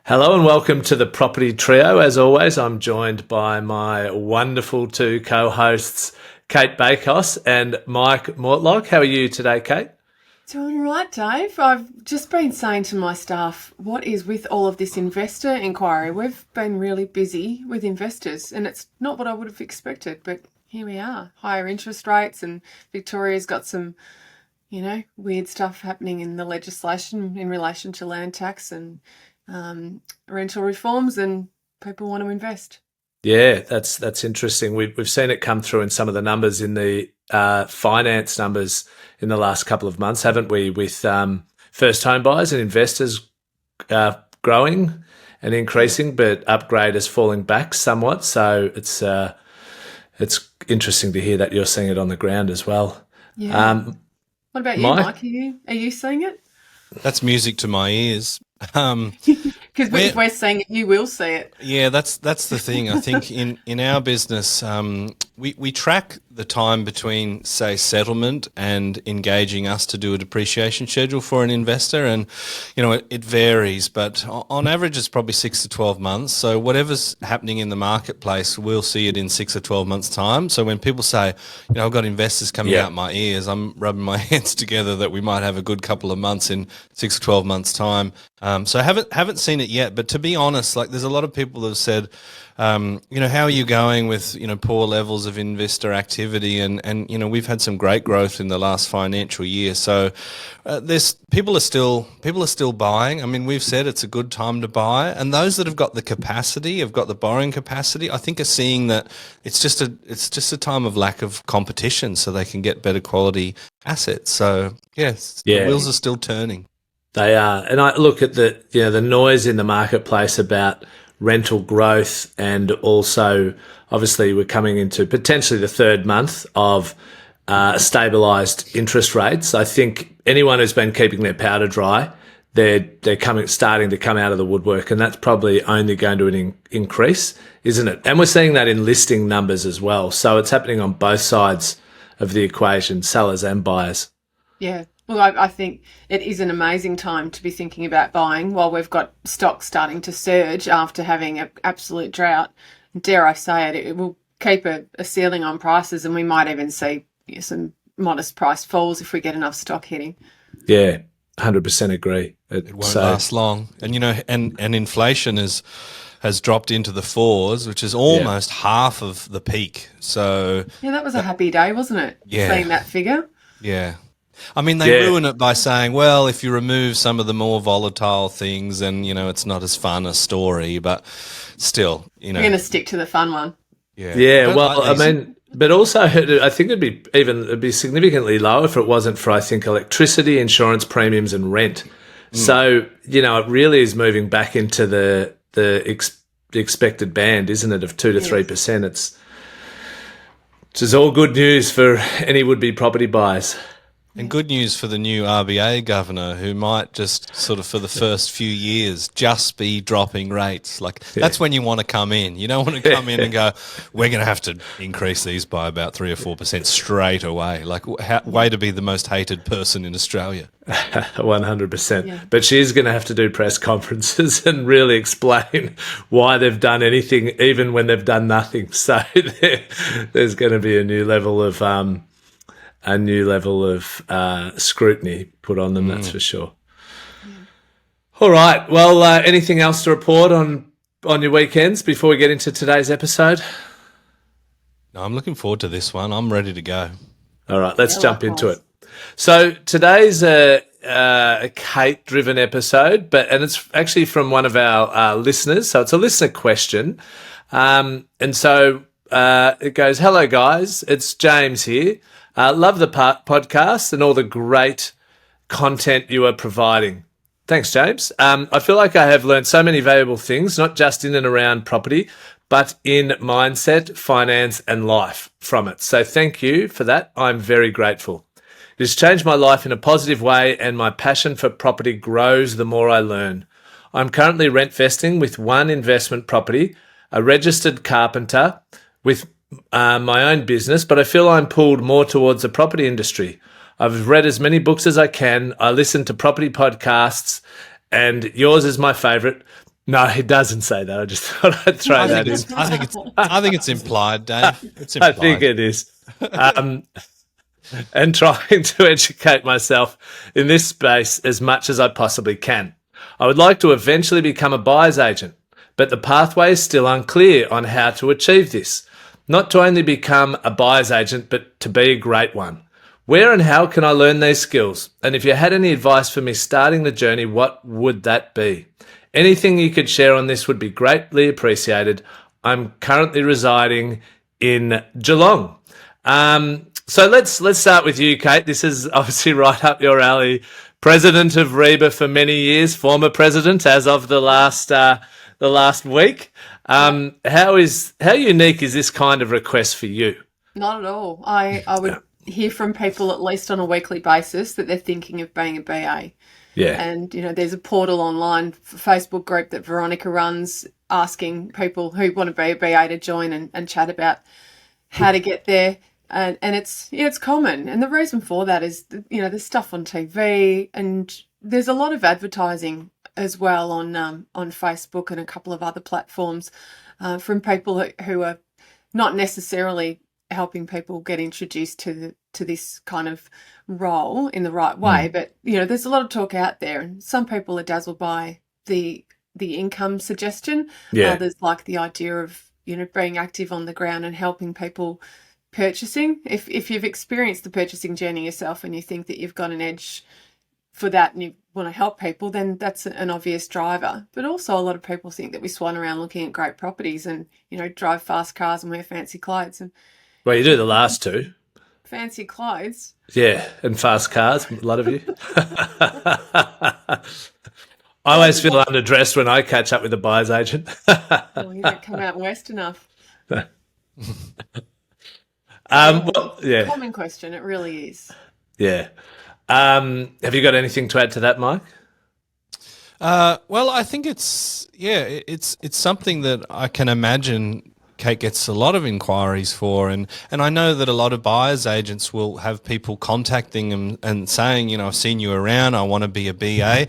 Hello and welcome to the Property Trio. As always, I'm joined by my wonderful two co-hosts, Cate Bakos and Mike Mortlock. How are you today, Cate? Doing all right, Dave. I've just been saying to my staff, what is with all of this investor inquiry? We've been really busy with investors and it's not what I would have expected, but here we are. Higher interest rates and Victoria's got some, weird stuff happening in the legislation in relation to land tax and rental reforms, and people want to invest. Yeah, that's interesting. We've seen it come through in some of the numbers in the finance numbers in the last couple of months, haven't we? With first home buyers and investors growing and increasing, but upgraders falling back somewhat. So it's interesting to hear that you're seeing it on the ground as well. Yeah. What about you, Mike? Are you seeing it? That's music to my ears. Because if we're seeing it, you will see it. Yeah, that's the thing. I think in our business, we track the time between, say, settlement and engaging us to do a depreciation schedule for an investor, and it varies, but on average it's probably 6 to 12 months. So whatever's happening in the marketplace, we'll see it in 6 or 12 months' time. So when people say, I've got investors coming out my ears, I'm rubbing my hands together that we might have a good couple of months in 6 or 12 months' time. So I haven't seen it yet, but to be honest, like there's a lot of people that have said, how are you going with, poor levels of investor activity? And we've had some great growth in the last financial year. So people are still buying. I mean, we've said it's a good time to buy. And those that have got the capacity, have got the borrowing capacity, I think are seeing that it's just a time of lack of competition so they can get better quality assets. So yes, the wheels are still turning. They are. And I look at the noise in the marketplace about rental growth, and also obviously we're coming into potentially the third month of stabilised interest rates. I think anyone who's been keeping their powder dry, they're starting to come out of the woodwork, and that's probably only going to increase, isn't it? And we're seeing that in listing numbers as well. So it's happening on both sides of the equation, sellers and buyers. Yeah. Well, I think it is an amazing time to be thinking about buying while we've got stock starting to surge after having an absolute drought. Dare I say it will keep a ceiling on prices, and we might even see some modest price falls if we get enough stock hitting. Yeah, 100% agree. It won't last long. And, and inflation has dropped into the 4s, which is almost half of the peak. So yeah, that was a happy day, wasn't it? Yeah. Seeing that figure. Yeah. I mean, they ruin it by saying, well, if you remove some of the more volatile things, then, it's not as fun a story, but still, We're going to stick to the fun one. Yeah, well, but also I think it'd be significantly lower if it wasn't for, I think, electricity, insurance premiums and rent. So, it really is moving back into the expected band, isn't it, of 2 to 3%. It's just all good news for any would-be property buyers. And good news for the new RBA governor, who might just sort of for the first few years just be dropping rates. That's when you want to come in. You don't want to come in and go, we're going to have to increase these by about 3 or 4% straight away. Way to be the most hated person in Australia. 100%. Yeah. But she's going to have to do press conferences and really explain why they've done anything, even when they've done nothing. So there's going to be a new level of scrutiny put on them, that's for sure. Yeah. All right. Well, anything else to report on your weekends before we get into today's episode? No, I'm looking forward to this one. I'm ready to go. All right, let's jump into it. So today's a Cate-driven episode, and it's actually from one of our listeners. So it's a listener question. And so it goes, hello, guys. It's James here. Love the podcast and all the great content you are providing. Thanks, James. I feel like I have learned so many valuable things, not just in and around property, but in mindset, finance, and life from it. So thank you for that. I'm very grateful. It has changed my life in a positive way, and my passion for property grows the more I learn. I'm currently rent vesting with one investment property, a registered carpenter with my own business, but I feel I'm pulled more towards the property industry. I've read as many books as I can. I listen to property podcasts, and yours is my favourite. No, he doesn't say that. I just thought I'd throw I that think in. it's, I think it's, I think it's implied, Dave. It's I implied. think it is. And trying to educate myself in this space as much as I possibly can. I would like to eventually become a buyer's agent, but the pathway is still unclear on how to achieve this. Not to only become a buyer's agent, but to be a great one. Where and how can I learn these skills? And if you had any advice for me starting the journey, what would that be? Anything you could share on this would be greatly appreciated. I'm currently residing in Geelong. So let's start with you, Cate. This is obviously right up your alley. President of Reba for many years, former president as of the last week. How unique is this kind of request for you? Not at all. I would hear from people at least on a weekly basis that they're thinking of being a BA. Yeah. And, there's a portal online, Facebook group that Veronica runs, asking people who want to be a BA to join and chat about how to get there. And it's common. And the reason for that is, there's stuff on TV and there's a lot of advertising as well on Facebook and a couple of other platforms from people who are not necessarily helping people get introduced to this kind of role in the right way. But, there's a lot of talk out there and some people are dazzled by the income suggestion. Yeah. Others like the idea of, being active on the ground and helping people purchasing. If you've experienced the purchasing journey yourself and you think that you've got an edge for that and you want to help people, then that's an obvious driver. But also a lot of people think that we swan around looking at great properties and, drive fast cars and wear fancy clothes. And Well, you do the last two. fancy clothes. Yeah, and fast cars, a lot of you. I always feel underdressed when I catch up with a buyer's agent. Well, you don't come out west enough. Yeah, Common question, it really is. yeah. Have you got anything to add to that, Mike? Well, I think it's something that I can imagine Cate gets a lot of inquiries for, and I know that a lot of buyers agents will have people contacting them and saying, I've seen you around, I want to be a BA.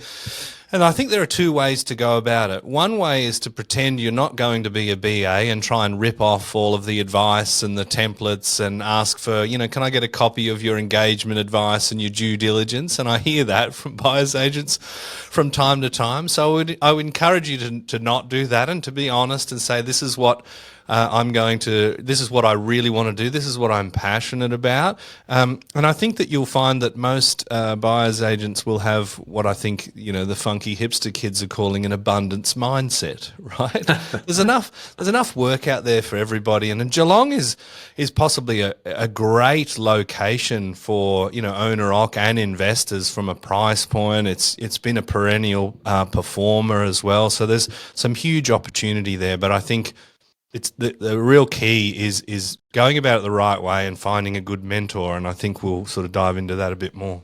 And I think there are two ways to go about it. One way is to pretend you're not going to be a BA and try and rip off all of the advice and the templates and ask for, can I get a copy of your engagement advice and your due diligence? And I hear that from buyers agents from time to time. So I would encourage you to not do that and to be honest and say, this is what this is what I really want to do. This is what I'm passionate about. And I think that you'll find that most buyers agents will have what I think, the funky hipster kids are calling an abundance mindset, right? There's enough work out there for everybody. And Geelong is possibly a great location for, owner-occ and investors from a price point. It's been a perennial performer as well. So there's some huge opportunity there. But I think it's the real key is going about it the right way and finding a good mentor, and I think we'll sort of dive into that a bit more.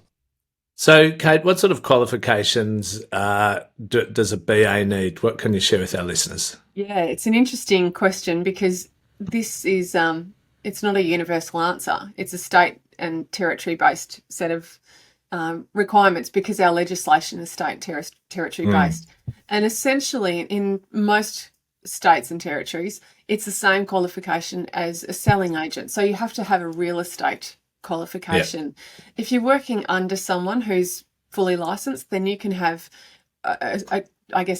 So, Cate, what sort of qualifications does a BA need? What can you share with our listeners? Yeah, it's an interesting question because this is it's not a universal answer. It's a state and territory based set of requirements because our legislation is state and territory based, and essentially in most states and territories, it's the same qualification as a selling agent. So you have to have a real estate qualification. Yep. If you're working under someone who's fully licensed, then you can have, a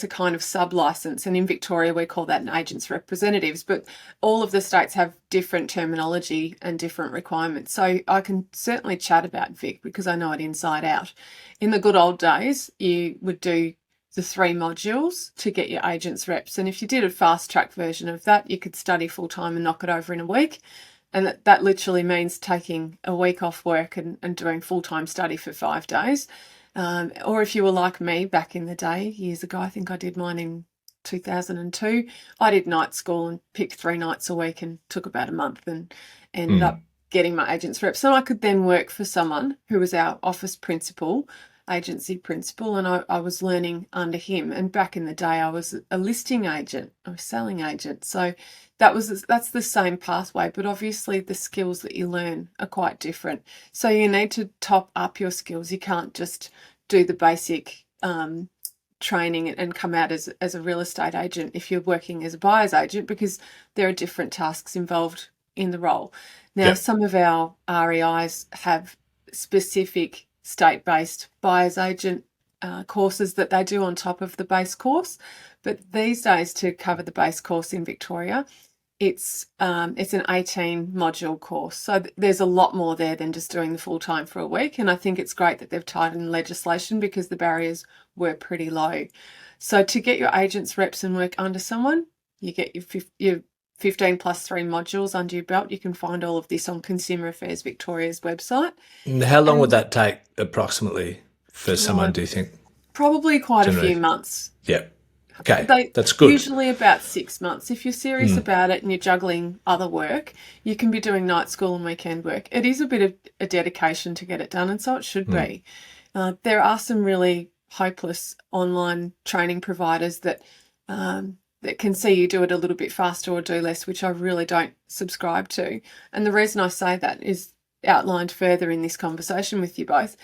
kind of sub-license. And in Victoria, we call that an agent's representatives. But all of the states have different terminology and different requirements. So I can certainly chat about Vic because I know it inside out. In the good old days, you would do the 3 modules to get your agent's reps. And if you did a fast track version of that, you could study full time and knock it over in a week. And that literally means taking a week off work and doing full-time study for 5 days. Or if you were like me back in the day, years ago, I think I did mine in 2002, I did night school and picked 3 nights a week and took about a month and ended up getting my agent's reps. So I could then work for someone who was our office principal, agency principal, and I was learning under him. And back in the day, I was a listing agent or a selling agent. So that's the same pathway, but obviously the skills that you learn are quite different. So you need to top up your skills. You can't just do the basic training and come out as a real estate agent if you're working as a buyer's agent, because there are different tasks involved in the role. Now, some of our REIs have specific state-based buyer's agent courses that they do on top of the base course. But these days, to cover the base course in Victoria, it's an 18-module course. So there's a lot more there than just doing the full-time for a week. And I think it's great that they've tightened legislation because the barriers were pretty low. So to get your agents, reps and work under someone, you get your 15 plus 3 modules under your belt. You can find all of this on Consumer Affairs Victoria's website. And how long would that take approximately for someone, do you think? Probably quite a few months. Yeah. Okay, that's good. Usually about 6 months. If you're serious about it and you're juggling other work, you can be doing night school and weekend work. It is a bit of a dedication to get it done, and so it should be. There are some really hopeless online training providers that can see you do it a little bit faster or do less, which I really don't subscribe to. And the reason I say that is outlined further in this conversation with you both.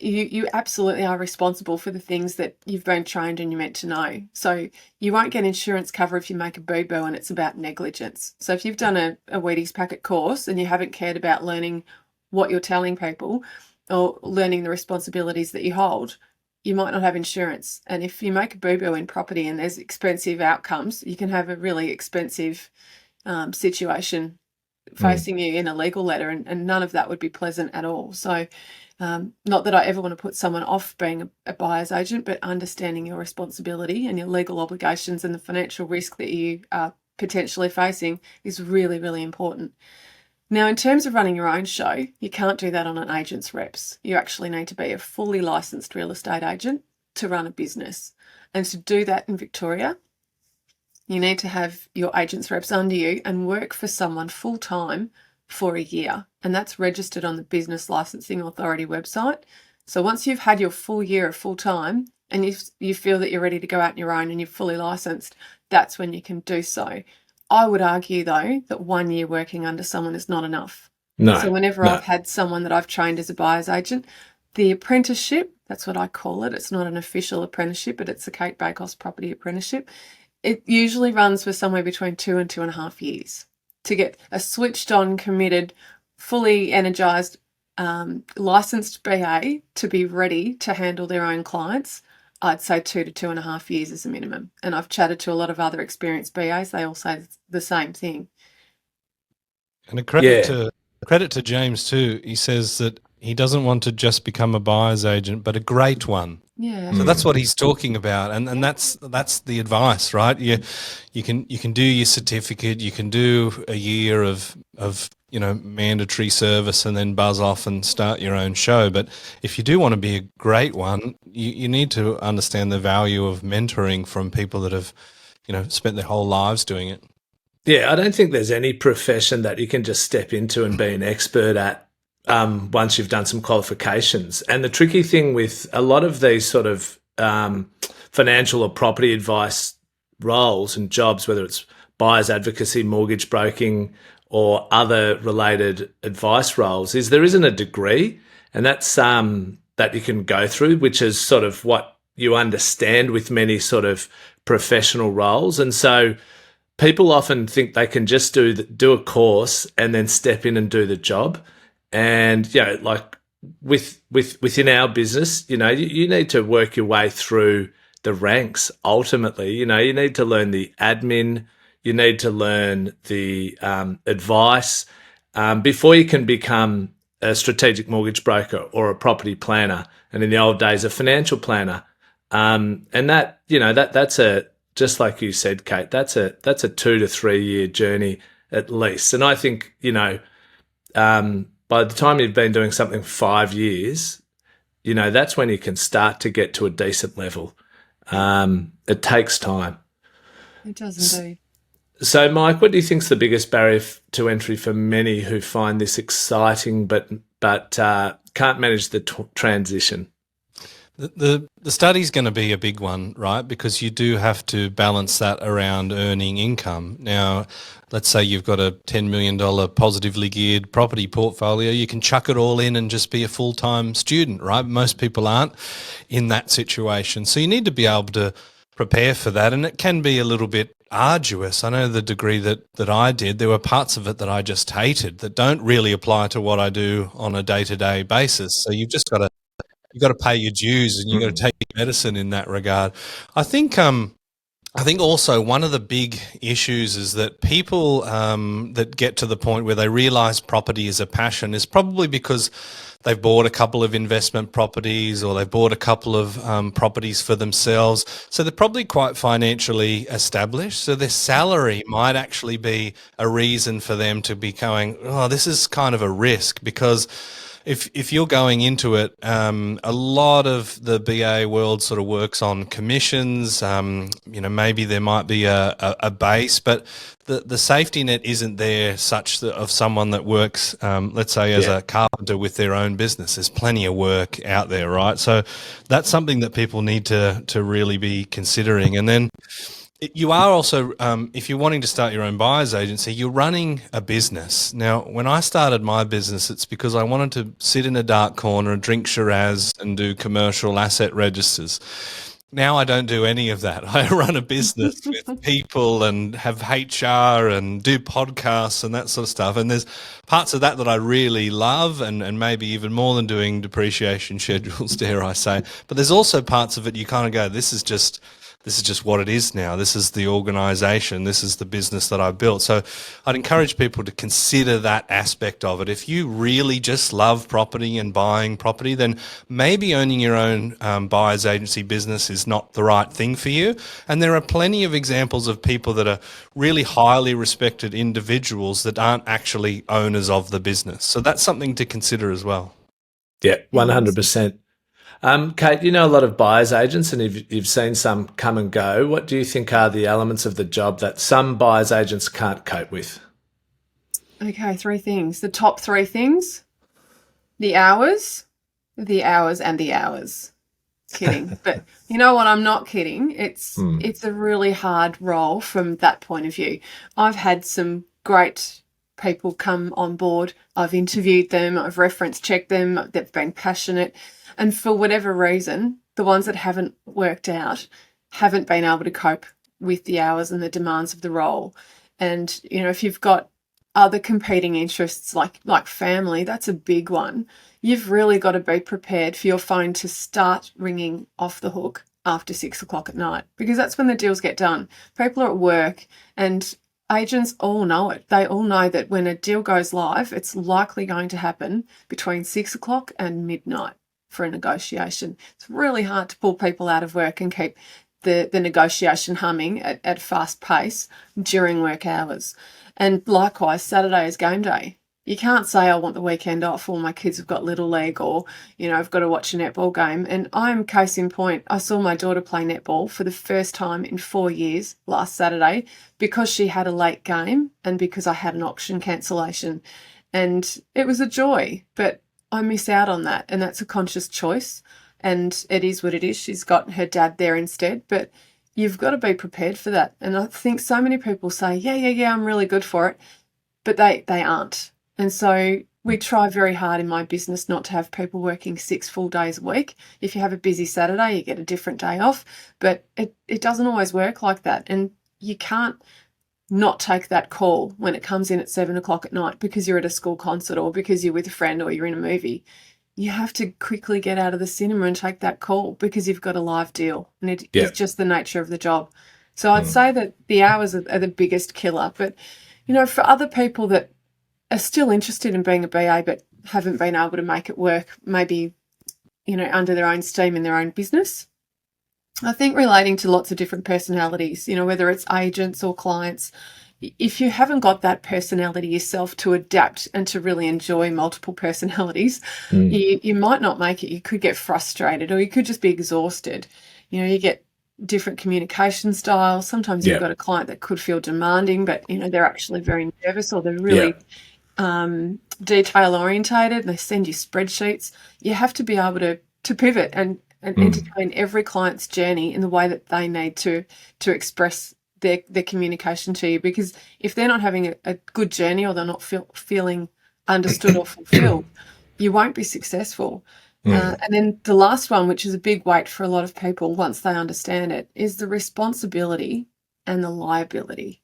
You absolutely are responsible for the things that you've been trained and you're meant to know. So you won't get insurance cover if you make a boo-boo and it's about negligence. So if you've done a Wheaties packet course and you haven't cared about learning what you're telling people or learning the responsibilities that you hold, you might not have insurance. And if you make a boo-boo in property and there's expensive outcomes, you can have a really expensive situation facing you in a legal letter, and none of that would be pleasant at all. So not that I ever want to put someone off being a buyer's agent, but understanding your responsibility and your legal obligations and the financial risk that you are potentially facing is really, really important. Now, in terms of running your own show, you can't do that on an agent's reps. You actually need to be a fully licensed real estate agent to run a business. And to do that in Victoria, you need to have your agent's reps under you and work for someone full-time for a year. And that's registered on the Business Licensing Authority website. So once you've had your full year of full-time and you feel that you're ready to go out on your own and you're fully licensed, that's when you can do so. I would argue, though, that 1 year working under someone is not enough. So whenever I've had someone that I've trained as a buyer's agent, the apprenticeship, that's what I call it. It's not an official apprenticeship, but it's the Cate Property Apprenticeship. It usually runs for somewhere between 2 and 2.5 years to get a switched on, committed, fully energised, licensed BA to be ready to handle their own clients. I'd say 2 to 2.5 years is a minimum. And I've chatted to a lot of other experienced BAs. They all say the same thing. And a credit to James too. He says that he doesn't want to just become a buyer's agent, but a great one. Yeah. So that's what he's talking about, and that's the advice, right? You can do your certificate, you can do a year of mandatory service, and then buzz off and start your own show. But if you do want to be a great one, you need to understand the value of mentoring from people that have, spent their whole lives doing it. Yeah, I don't think there's any profession that you can just step into and be an expert at once you've done some qualifications. And the tricky thing with a lot of these sort of financial or property advice roles and jobs, whether it's buyer's advocacy, mortgage broking, or other related advice roles, is there isn't a degree, and that's that you can go through, which is sort of what you understand with many sort of professional roles. And so people often think they can just do a course and then step in and do the job. And, like within our business, you need to work your way through the ranks. Ultimately, you need to learn the admin, you need to learn the advice before you can become a strategic mortgage broker or a property planner. And in the old days, a financial planner. And that, that's just like you said, Cate, that's a 2 to 3 year journey at least. And I think, by the time you've been doing something for 5 years, that's when you can start to get to a decent level. It takes time. It does indeed. So, Mike, what do you think is the biggest barrier to entry for many who find this exciting but can't manage the transition? The study's going to be a big one, right? Because you do have to balance that around earning income. Now, let's say you've got a $10 million positively geared property portfolio, you can chuck it all in and just be a full-time student, right? Most people aren't in that situation. So you need to be able to prepare for that, and it can be a little bit arduous. I know the degree that I did, there were parts of it that I just hated that don't really apply to what I do on a day-to-day basis. So you've got to pay your dues and you've got to take your medicine in that regard. I think also one of the big issues is that people that get to the point where they realise property is a passion is probably because they've bought a couple of investment properties or they've bought a couple of properties for themselves. So they're probably quite financially established. So their salary might actually be a reason for them to be going, oh, this is kind of a risk, because if you're going into it, a lot of the BA world sort of works on commissions. Maybe there might be a base, but the safety net isn't there such that of someone that works, let's say, as a carpenter with their own business. There's plenty of work out there, right? So that's something that people need to really be considering. And then you are also, if you're wanting to start your own buyer's agency, you're running a business. Now, when I started my business, it's because I wanted to sit in a dark corner and drink Shiraz and do commercial asset registers. Now I don't do any of that. I run a business with people and have HR and do podcasts and that sort of stuff. And there's parts of that I really love, and maybe even more than doing depreciation schedules, dare I say. But there's also parts of it you kind of go, this is just what it is now. This is the organisation. This is the business that I built. So I'd encourage people to consider that aspect of it. If you really just love property and buying property, then maybe owning your own buyer's agency business is not the right thing for you. And there are plenty of examples of people that are really highly respected individuals that aren't actually owners of the business. So that's something to consider as well. Yeah, 100%. Cate, you know a lot of buyer's agents, and you've seen some come and go. What do you think are the elements of the job that some buyer's agents can't cope with? Okay, 3 things. The top 3 things: the hours, and the hours. Kidding. But you know what? I'm not kidding. It's a really hard role from that point of view. I've had some great people come on board. I've interviewed them. I've reference checked them. They've been passionate. And for whatever reason, the ones that haven't worked out haven't been able to cope with the hours and the demands of the role. And, if you've got other competing interests like family, that's a big one. You've really got to be prepared for your phone to start ringing off the hook after 6 o'clock at night, because that's when the deals get done. People are at work, and agents all know it. They all know that when a deal goes live, it's likely going to happen between 6 o'clock and midnight for a negotiation. It's really hard to pull people out of work and keep the negotiation humming at fast pace during work hours. And likewise, Saturday is game day. You can't say, I want the weekend off, or my kids have got little league, or, I've got to watch a netball game. And I'm case in point. I saw my daughter play netball for the first time in 4 years last Saturday because she had a late game and because I had an auction cancellation. And it was a joy, but I miss out on that, and that's a conscious choice, and it is what it is. She's got her dad there instead, but you've got to be prepared for that. And I think so many people say, yeah, I'm really good for it, but they aren't. And so we try very hard in my business not to have people working 6 full days a week. If you have a busy Saturday, you get a different day off, but it doesn't always work like that. And you can't not take that call when it comes in at 7 o'clock at night because you're at a school concert or because you're with a friend or you're in a movie. You have to quickly get out of the cinema and take that call because you've got a live deal, and it's just the nature of the job. So I'd say that the hours are the biggest killer. But, for other people that are still interested in being a BA but haven't been able to make it work, maybe, under their own steam in their own business, I think relating to lots of different personalities, whether it's agents or clients, if you haven't got that personality yourself to adapt and to really enjoy multiple personalities, you might not make it. You could get frustrated, or you could just be exhausted. You get different communication styles. Sometimes you've got a client that could feel demanding, but, they're actually very nervous, or they're really detail orientated, and they send you spreadsheets. You have to be able to pivot and and entertain every client's journey in the way that they need to express their communication to you. Because if they're not having a good journey, or they're not feeling understood or fulfilled, you won't be successful. And then the last one, which is a big weight for a lot of people once they understand it, is the responsibility and the liability.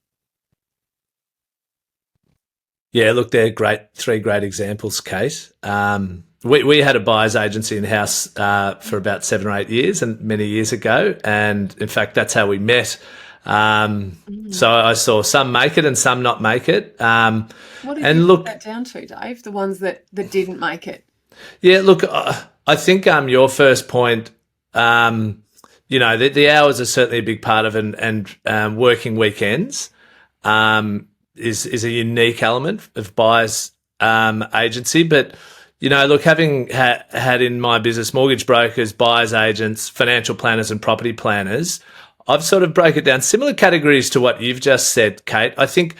Yeah, look, they're three great examples, Cate. We had a buyer's agency in-house for about 7 or 8 years, and many years ago. And in fact, that's how we met. So I saw some make it and some not make it. What did you put that down to, Dave? The ones that didn't make it? Yeah, look, I think your first point, the hours are certainly a big part of it, and working weekends is a unique element of buyer's agency. But, look, having had in my business mortgage brokers, buyer's agents, financial planners and property planners, I've sort of broke it down similar categories to what you've just said, Cate. I think,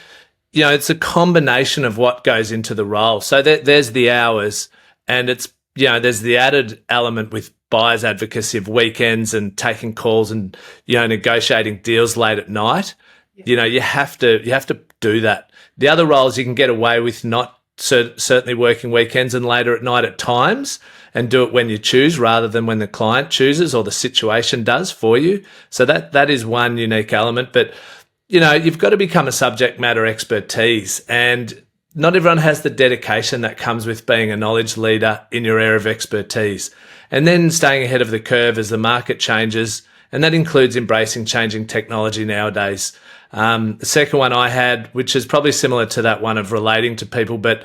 it's a combination of what goes into the role. So there's the hours, and it's, there's the added element with buyer's advocacy of weekends and taking calls and, negotiating deals late at night. Yeah. You have to do that. The other roles you can get away with not certainly working weekends and later at night at times, and do it when you choose rather than when the client chooses or the situation does for you. So that is one unique element. But, you've got to become a subject matter expertise, and not everyone has the dedication that comes with being a knowledge leader in your area of expertise, and then staying ahead of the curve as the market changes. And that includes embracing changing technology nowadays. The second one I had, which is probably similar to that one of relating to people, but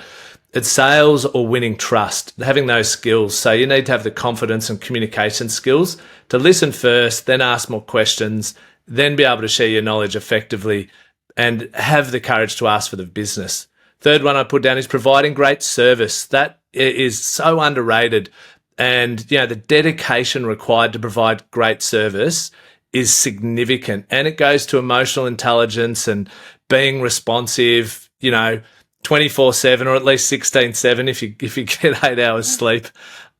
it's sales or winning trust, having those skills. So you need to have the confidence and communication skills to listen first, then ask more questions, then be able to share your knowledge effectively, and have the courage to ask for the business. Third one I put down is providing great service. That is so underrated. And, the dedication required to provide great service is significant. And it goes to emotional intelligence and being responsive, 24/7 or at least 16/7 if you get 8 hours sleep.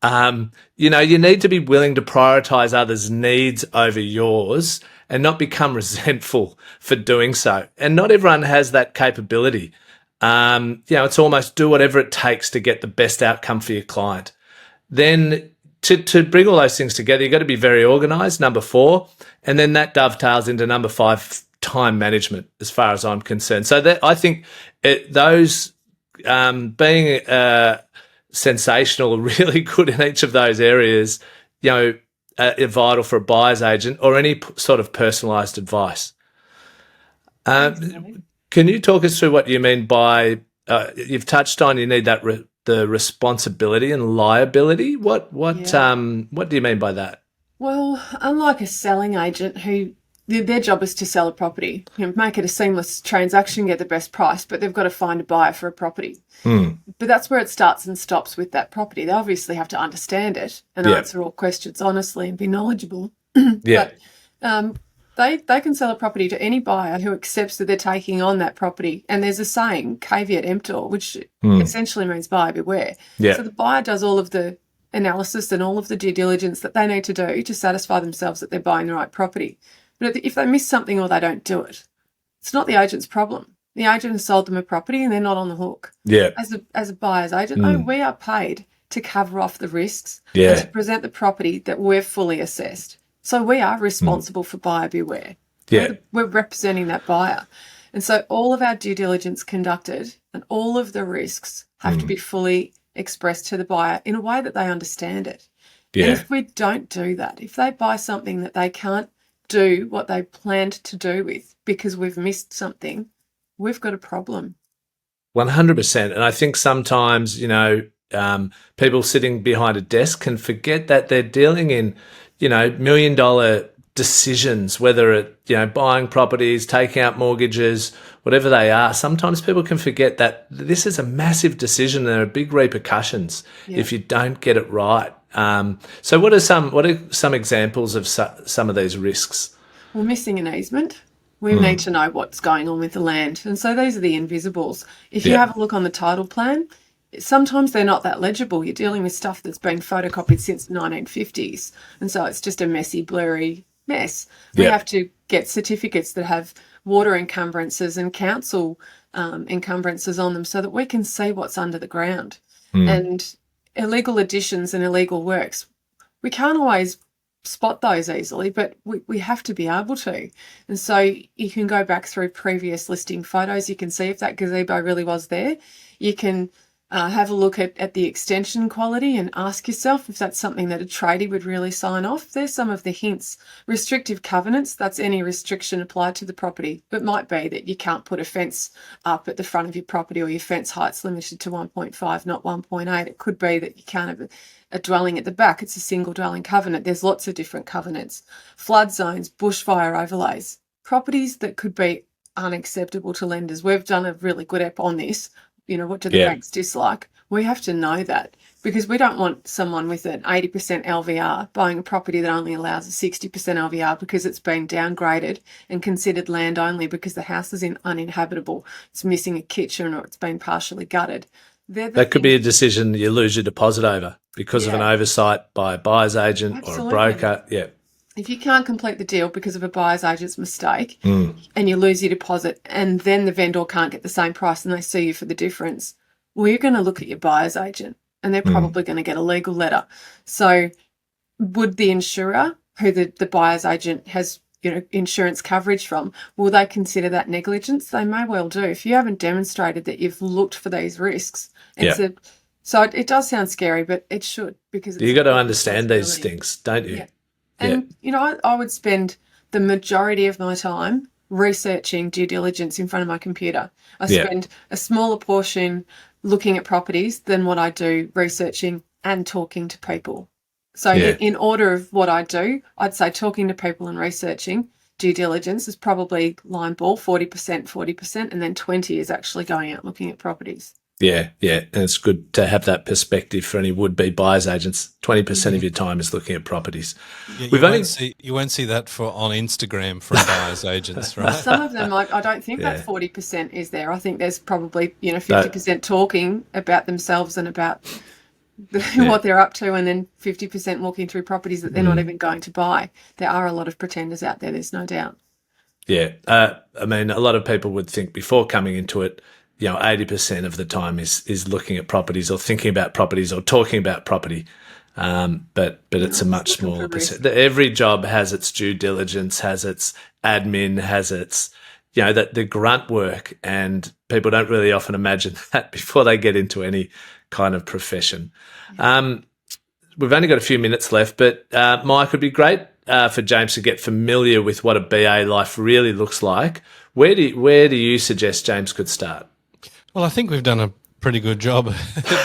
You need to be willing to prioritize others' needs over yours and not become resentful for doing so. And not everyone has that capability. It's almost do whatever it takes to get the best outcome for your client. Then to bring all those things together, you've got to be very organized, number 4. And then that dovetails into number 5, time management, as far as I'm concerned. So I think those being sensational, really good in each of those areas, are vital for a buyer's agent or any sort of personalized advice. Can you talk us through what you mean by, you've touched on, you need that the responsibility and liability. What do you mean by that? Well, unlike a selling agent who their job is to sell a property, make it a seamless transaction, get the best price, but they've got to find a buyer for a property. But that's where it starts and stops with that property. They obviously have to understand it and answer all questions honestly and be knowledgeable. But they can sell a property to any buyer who accepts that they're taking on that property. And there's a saying, caveat emptor, which essentially means buyer beware. So the buyer does all of the analysis and all of the due diligence that they need to do to satisfy themselves that they're buying the right property. But if they miss something or they don't do it, it's not the agent's problem. The agent has sold them a property and they're not on the hook. As a buyer's agent, though, we are paid to cover off the risks and to present the property that we've fully assessed. So we are responsible for buyer beware. We're representing that buyer. And so all of our due diligence conducted and all of the risks have to be fully expressed to the buyer in a way that they understand it. And if we don't do that, if they buy something that they can't do what they planned to do with because we've missed something, we've got a problem. 100%. And I think sometimes, people sitting behind a desk can forget that they're dealing in, $1 million decisions, whether it, buying properties, taking out mortgages, whatever they are. Sometimes people can forget that this is a massive decision. There are big repercussions if you don't get it right. So what are some examples of some of these risks? Well, missing an easement. We need to know what's going on with the land. And so these are the invisibles. If you have a look on the title plan, sometimes they're not that legible. You're dealing with stuff that's been photocopied since the 1950s, and so it's just a messy, blurry mess. We Yeah. have to get certificates that have water encumbrances and council encumbrances on them so that we can see what's under the ground. And illegal additions and illegal works, we can't always spot those easily, but we have to be able to. And so you can go back through previous listing photos. You can see if that gazebo really was there. You can have a look at the extension quality and ask yourself if that's something that a tradie would really sign off. There's some of the hints. Restrictive covenants, that's any restriction applied to the property. It might be that you can't put a fence up at the front of your property, or your fence height's limited to 1.5, not 1.8. It could be that you can't have a dwelling at the back. It's a single dwelling covenant. There's lots of different covenants. Flood zones, bushfire overlays, properties that could be unacceptable to lenders. We've done a really good app on this. What do the banks dislike? We have to know that, because we don't want someone with an 80% LVR buying a property that only allows a 60% LVR because it's been downgraded and considered land only because the house is uninhabitable. It's missing a kitchen, or it's been partially gutted. That could be a decision you lose your deposit over because of an oversight by a buyer's agent or a broker. Yeah. If you can't complete the deal because of a buyer's agent's mistake and you lose your deposit, and then the vendor can't get the same price and they sue you for the difference, well, you're going to look at your buyer's agent and they're probably going to get a legal letter. So would the insurer, who the buyer's agent has insurance coverage from, will they consider that negligence? They may well do. If you haven't demonstrated that you've looked for these risks. So it does sound scary, but it should, because you've got to understand these things, don't you? Yeah. And, I would spend the majority of my time researching due diligence in front of my computer. I spend a smaller portion looking at properties than what I do researching and talking to people. So in order of what I do, I'd say talking to people and researching due diligence is probably line ball, 40%, and then 20 is actually going out looking at properties. Yeah, and it's good to have that perspective for any would-be buyers agents. 20% of your time is looking at properties. Yeah, you won't see that on Instagram from buyers agents, right? Some of them, I don't think that 40% is there. I think there's probably 50% talking about themselves and about what they're up to, and then 50% walking through properties that they're not even going to buy. There are a lot of pretenders out there. There's no doubt. Yeah, I mean, a lot of people would think before coming into it, 80% of the time is looking at properties or thinking about properties or talking about property. But it's a much smaller percent. Every job has its due diligence, has its admin, has its, the grunt work, and people don't really often imagine that before they get into any kind of profession. We've only got a few minutes left, but Mike, it'd be great for James to get familiar with what a BA life really looks like. Where do you suggest James could start? Well, I think we've done a pretty good job of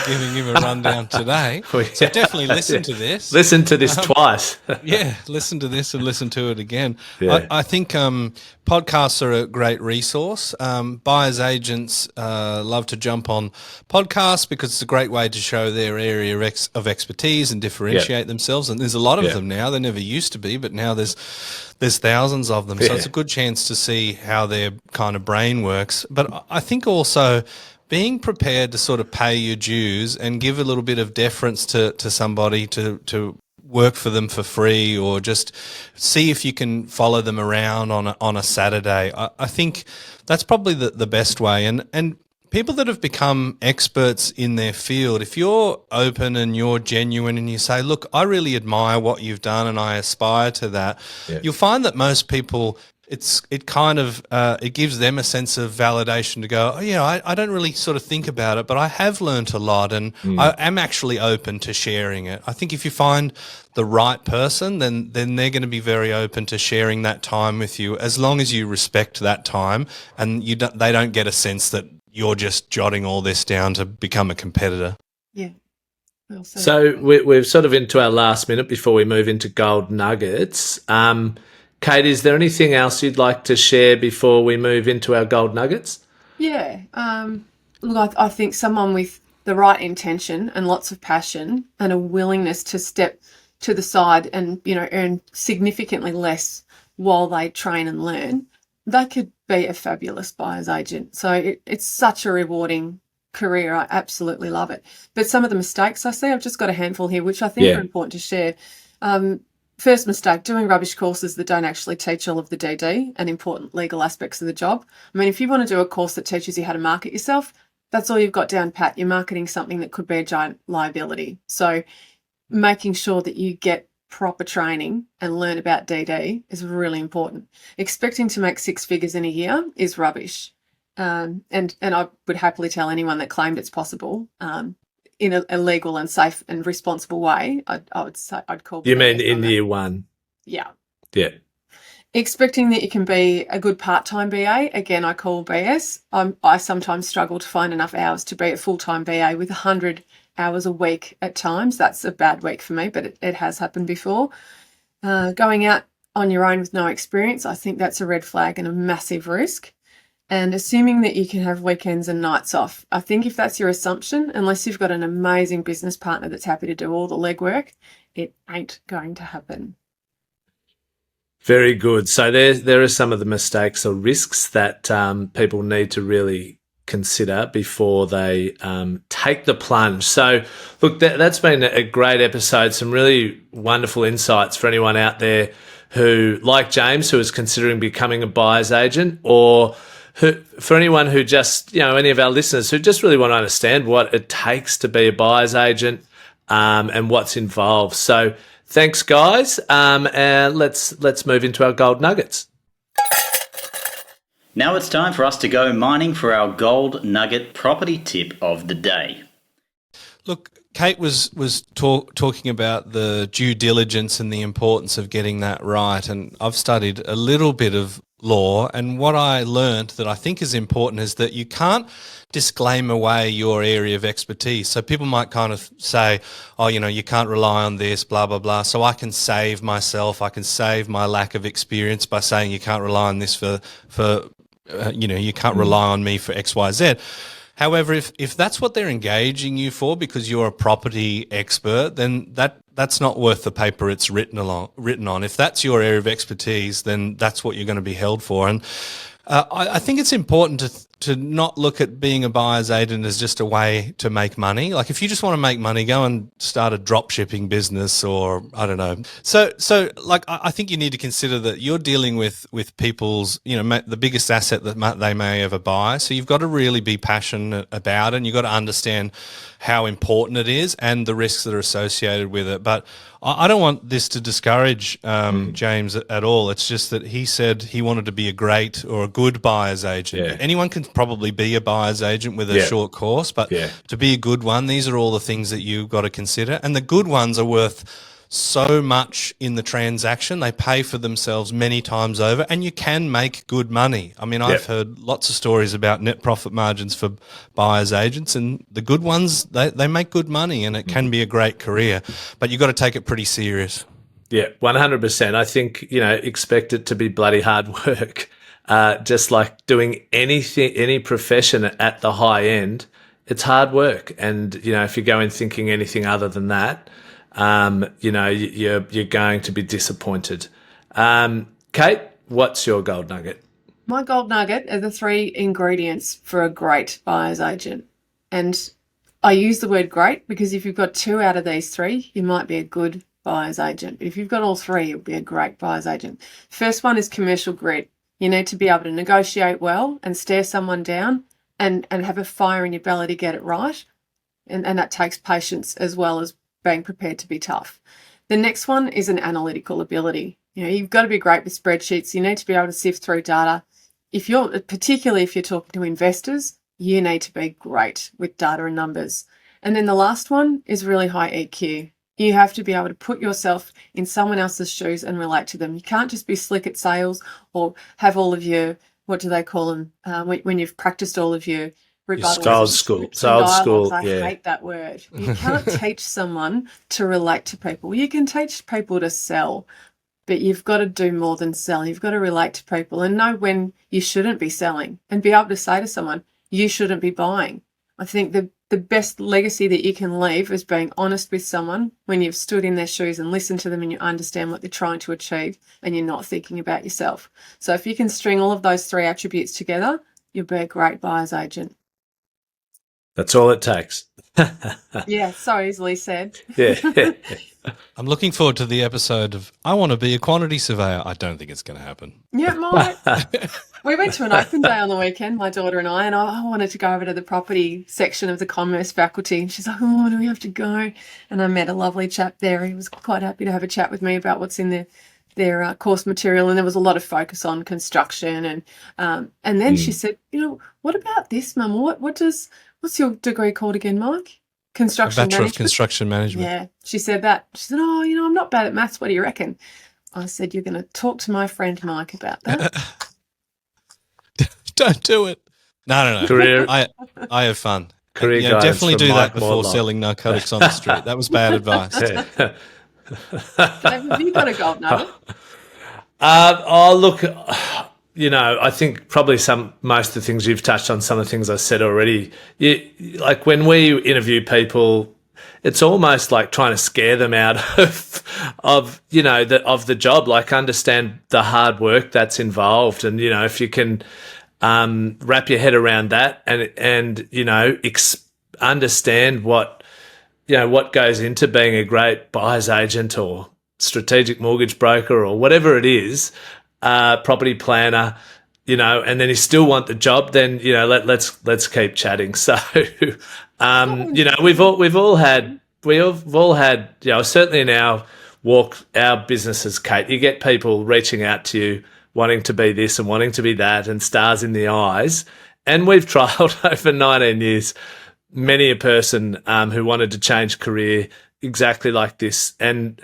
giving him a rundown today. So definitely listen to this. Listen to this twice. Listen to this and listen to it again. Yeah. I think podcasts are a great resource. Buyers agents love to jump on podcasts because it's a great way to show their area of expertise and differentiate themselves. And there's a lot of them now. There never used to be, but now there's thousands of them. So it's a good chance to see how their kind of brain works. But I think also being prepared to sort of pay your dues and give a little bit of deference to somebody to work for them for free, or just see if you can follow them around on a Saturday. I think that's probably the best way. And people that have become experts in their field, if you're open and you're genuine and you say, look, I really admire what you've done and I aspire to that, you'll find that most people, it gives them a sense of validation to go, I don't really sort of think about it, but I have learnt a lot, and I am actually open to sharing it. I think if you find the right person, then they're going to be very open to sharing that time with you, as long as you respect that time and they don't get a sense that you're just jotting all this down to become a competitor. Yeah. Well said. So we're sort of into our last minute before we move into gold nuggets. Cate, is there anything else you'd like to share before we move into our gold nuggets? Yeah. Look, I think someone with the right intention and lots of passion and a willingness to step to the side and, earn significantly less while they train and learn, they could be a fabulous buyer's agent. So it's such a rewarding career. I absolutely love it. But some of the mistakes I see, I've just got a handful here, which I think are important to share. First mistake, doing rubbish courses that don't actually teach all of the DD and important legal aspects of the job. I mean, if you want to do a course that teaches you how to market yourself, that's all you've got down pat. You're marketing something that could be a giant liability. So making sure that you get proper training and learn about DD is really important. Expecting to make 6 figures in a year is rubbish. And I would happily tell anyone that claimed it's possible in a legal and safe and responsible way. I would say I'd call. You mean in year one? Yeah. Yeah. Expecting that you can be a good part-time BA, again, I call BS. I sometimes struggle to find enough hours to be a full-time BA with 100 hours a week at times. That's a bad week for me, but it has happened before. Going out on your own with no experience, I think that's a red flag and a massive risk. And assuming that you can have weekends and nights off. I think if that's your assumption, unless you've got an amazing business partner that's happy to do all the legwork, it ain't going to happen. Very good. So there are some of the mistakes or risks that people need to really consider before they take the plunge. So, look, that's been a great episode. Some really wonderful insights for anyone out there who, like James, who is considering becoming a buyer's agent, or for anyone who just, any of our listeners who just really want to understand what it takes to be a buyer's agent and what's involved. So thanks, guys. And let's move into our gold nuggets. Now it's time for us to go mining for our gold nugget property tip of the day. Look, Cate was talking about the due diligence and the importance of getting that right. And I've studied a little bit of law, and what I learned that I think is important is that you can't disclaim away your area of expertise. So people might kind of say, oh, you can't rely on this, blah, blah, blah. So I can save myself, I can save my lack of experience by saying you can't rely on this for you can't rely on me for X, Y, Z. However, if that's what they're engaging you for because you're a property expert, then that's not worth the paper it's written on. If that's your area of expertise, then that's what you're going to be held for. And I think it's important to not look at being a buyer's agent as just a way to make money. Like if you just want to make money, go and start a drop shipping business, or I don't know. So I think you need to consider that you're dealing with people's, the biggest asset that they may ever buy. So you've got to really be passionate about it, and you've got to understand how important it is and the risks that are associated with it. But I don't want this to discourage James at all. It's just that he said he wanted to be a great or a good buyer's agent. Yeah. Anyone can probably be a buyer's agent with a short course, but to be a good one, these are all the things that you've got to consider. And the good ones are worth so much in the transaction. They pay for themselves many times over, and you can make good money. I mean, I've heard lots of stories about net profit margins for buyer's agents, and the good ones, they make good money, and it can be a great career, but you've got to take it pretty serious. Yeah, 100%. I think, expect it to be bloody hard work. Just like doing anything, any profession at the high end, it's hard work. And, if you go in thinking anything other than that, you're going to be disappointed. Cate, what's your gold nugget? My gold nugget are the 3 ingredients for a great buyer's agent. And I use the word great because if you've got 2 out of these 3, you might be a good buyer's agent. But if you've got all 3, you'll be a great buyer's agent. First one is commercial grit. You need to be able to negotiate well and stare someone down and have a fire in your belly to get it right. And that takes patience as well as being prepared to be tough. The next one is an analytical ability. You've got to be great with spreadsheets. You need to be able to sift through data. Particularly if you're talking to investors, you need to be great with data and numbers. And then the last one is really high EQ. You have to be able to put yourself in someone else's shoes and relate to them. You can't just be slick at sales or have all of your, what do they call them, when you've practiced all of your rebuttals. Old school. I hate that word. You can't teach someone to relate to people. You can teach people to sell, but you've got to do more than sell. You've got to relate to people and know when you shouldn't be selling and be able to say to someone, you shouldn't be buying. I think the best legacy that you can leave is being honest with someone when you've stood in their shoes and listened to them and you understand what they're trying to achieve and you're not thinking about yourself. So if you can string all of those 3 attributes together, you'll be a great buyer's agent. That's all it takes. Yeah, so easily said. Yeah. I'm looking forward to the episode of I want to be a quantity surveyor. I don't think it's going to happen. Yeah, we went to an open day on the weekend, my daughter and I wanted to go over to the property section of the commerce faculty. And she's like, oh, do we have to go? And I met a lovely chap there. He was quite happy to have a chat with me about what's in their course material. And there was a lot of focus on construction. And then she said, what about this, Mum? What's your degree called again, Mike? Construction Bachelor management. of Construction Management. Yeah, she said that. She said, I'm not bad at maths. What do you reckon? I said, you're going to talk to my friend Mike about that. Don't do it. No. Career. I have fun. Career guidance definitely from do Mike that before Mortlock. selling narcotics on the street. That was bad advice. Dave, have you got a gold nugget? Look, I think probably most of the things you've touched on, some of the things I said already. Like when we interview people, it's almost like trying to scare them out of the job. Like understand the hard work that's involved, and if you can wrap your head around that, and understand what goes into being a great buyer's agent or strategic mortgage broker or whatever it is, property planner, and then you still want the job, then let's keep chatting. So we've all had certainly in our businesses, Cate, you get people reaching out to you wanting to be this and wanting to be that and stars in the eyes. And we've trialled over 19 years many a person who wanted to change career exactly like this, and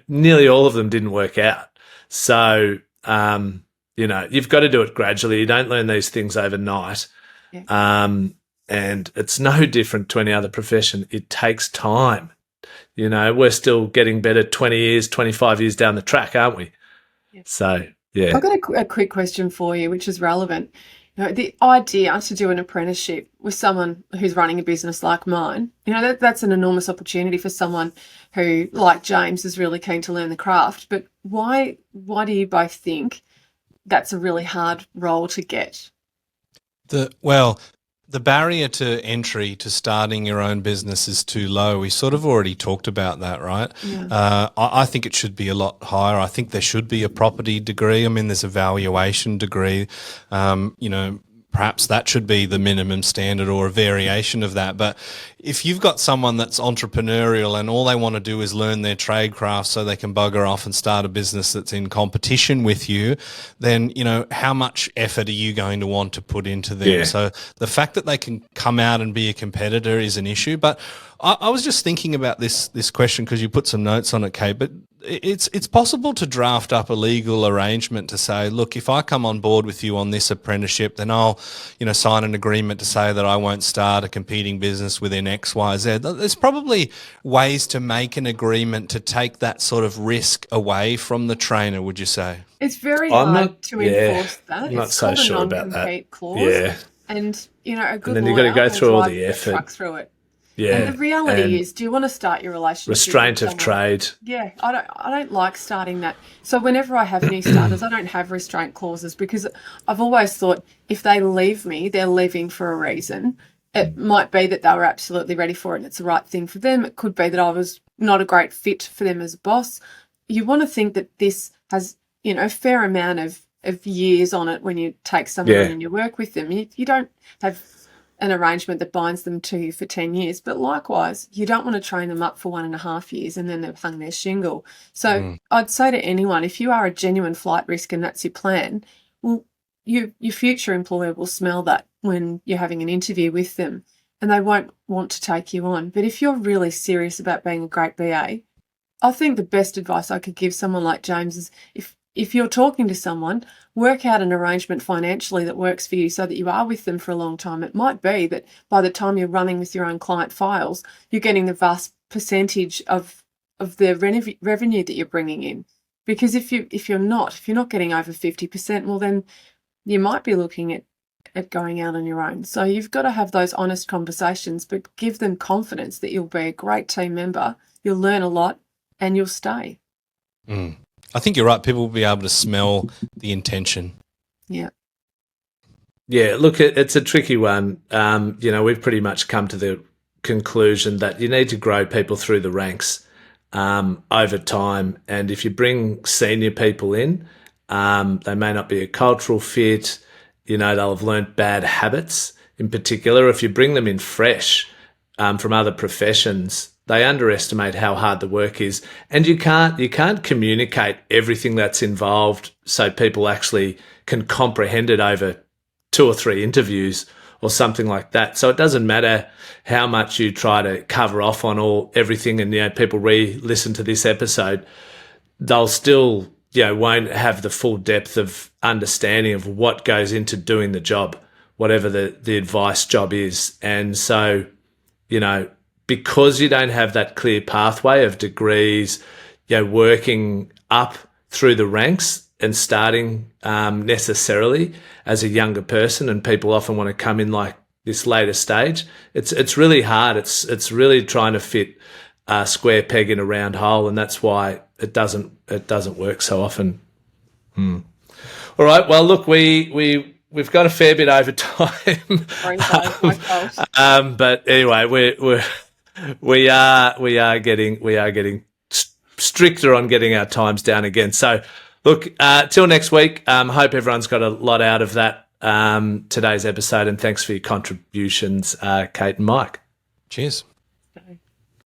nearly all of them didn't work out. So you've got to do it gradually. You don't learn these things overnight. Yeah. And it's no different to any other profession. It takes time. We're still getting better 20 years, 25 years down the track, aren't we? Yeah. So, yeah. I've got a quick question for you, which is relevant. The idea to do an apprenticeship with someone who's running a business like mine, that's an enormous opportunity for someone who, like James, is really keen to learn the craft. But why do you both think that's a really hard role to get? The barrier to entry to starting your own business is too low. We sort of already talked about that, right? Yeah. I think it should be a lot higher. I think there should be a property degree. I mean, there's a valuation degree. Perhaps that should be the minimum standard or a variation of that. But if you've got someone that's entrepreneurial and all they want to do is learn their trade craft so they can bugger off and start a business that's in competition with you, then, how much effort are you going to want to put into them? Yeah. So the fact that they can come out and be a competitor is an issue. But I was just thinking about this question because you put some notes on it, Cate, but it's possible to draft up a legal arrangement to say, look, if I come on board with you on this apprenticeship, then I'll, sign an agreement to say that I won't start a competing business within X, Y, Z. There's probably ways to make an agreement to take that sort of risk away from the trainer, would you say? It's very hard to enforce that. I'm not so sure about that. Clause. Yeah. And, a good and then you've got to go through all the effort. Truck through it. Yeah. And the reality is, do you want to start your relationship? Restraint of trade. Yeah, I don't like starting that. So whenever I have new starters, I don't have restraint clauses because I've always thought if they leave me, they're leaving for a reason. It might be that they were absolutely ready for it and it's the right thing for them. It could be that I was not a great fit for them as a boss. You want to think that this has, a fair amount of years on it when you take someone and you work with them. You don't have an arrangement that binds them to you for 10 years. But likewise, you don't want to train them up for 1.5 years and then they've hung their shingle. So I'd say to anyone, if you are a genuine flight risk and that's your plan, well, your future employer will smell that when you're having an interview with them and they won't want to take you on. But if you're really serious about being a great BA, I think the best advice I could give someone like James is if you're talking to someone, work out an arrangement financially that works for you so that you are with them for a long time. It might be that by the time you're running with your own client files, you're getting the vast percentage of the revenue that you're bringing in. Because if you're not getting over 50%, well, then you might be looking at going out on your own. So you've got to have those honest conversations, but give them confidence that you'll be a great team member, you'll learn a lot, and you'll stay. I think you're right. People will be able to smell the intention. Yeah. Yeah, look, it's a tricky one. We've pretty much come to the conclusion that you need to grow people through the ranks over time. And if you bring senior people in, they may not be a cultural fit. They'll have learnt bad habits. In particular, if you bring them in fresh from other professions, they underestimate how hard the work is, and you can't communicate everything that's involved so people actually can comprehend it over 2 or 3 interviews or something like that. So it doesn't matter how much you try to cover off on everything, and people re-listen to this episode, they'll still won't have the full depth of understanding of what goes into doing the job, whatever the advice job is. And so, because you don't have that clear pathway of degrees, working up through the ranks and starting necessarily as a younger person, and people often want to come in like this later stage. It's really hard. It's really trying to fit a square peg in a round hole, and that's why it doesn't work so often. All right. Well, look, we've got a fair bit over time. But anyway, we are getting stricter on getting our times down again. So look, till next week. Hope everyone's got a lot out of that today's episode, and thanks for your contributions, Cate and Mike. Cheers.